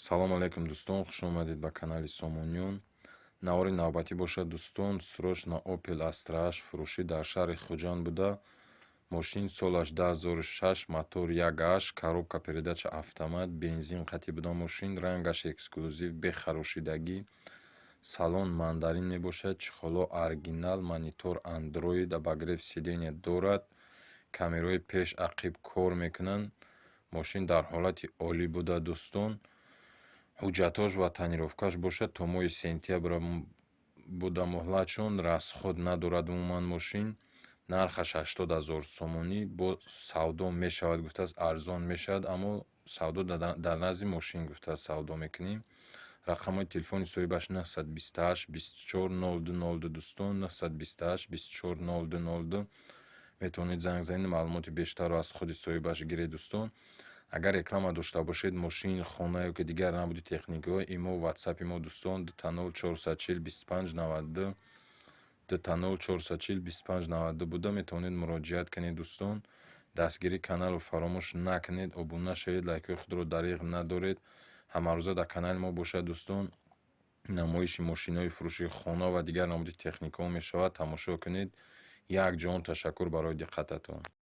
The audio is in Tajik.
салом алейкум дӯстон, хуш омадед ба канали Сомониён. Навори навбатӣ бошад дӯстон. Срочно Opel Astra H фурӯшӣ дар шаҳри Хуҷанд буда. Мошин солаш 2006, мотор 1H, коробка передача автомат, бензин қатъӣ буда мошин, рангаш эксклюзив, бехарошидагӣ. Салон мандарин мебошад, чихолҳо оригинал, монитор Android, обогрев сидения дорад, камераҳои пеш ақиб кор мекунанд. Мошин дар ҳолати олӣ буда дӯстон. ҳуҷҷатҳош ва тонировкаш бошад то моҳи сентябр буда муҳлатшон. Расход надорад умуман мошин. Нархаш 80 000 сомонӣ. Бо савдо мешавад гуфтааст, арзон мешавад, аммо савдо дар назди мошин гуфтааст савдо мекунем. рақамҳои телефони соҳибаш 928 24 02 02 дӯстон, 928 24 02 02. метавонед занг занед, маълумоти бештарро аз худи соҳибаш гиред дӯстон. агар реклама дошта бошед, мошин, хона ё ки дигар набуди техникаҳо, имо ватсапи мо дӯстон 2 440 25 92 2 440 25 92 буда метавонед муроҷиат канед дӯстон. дастгирии каналро фаромӯш накунед, обуна шавед, лайкҳои худро дариғ надоред. ҳамарӯза дар канали мо бошад дӯстон. намоиши мошинҳои фурӯшии хона ва дигар намуди техникаҳо мешавад. тамошо кунед. якҷаҳон ташаккур барои диққататон.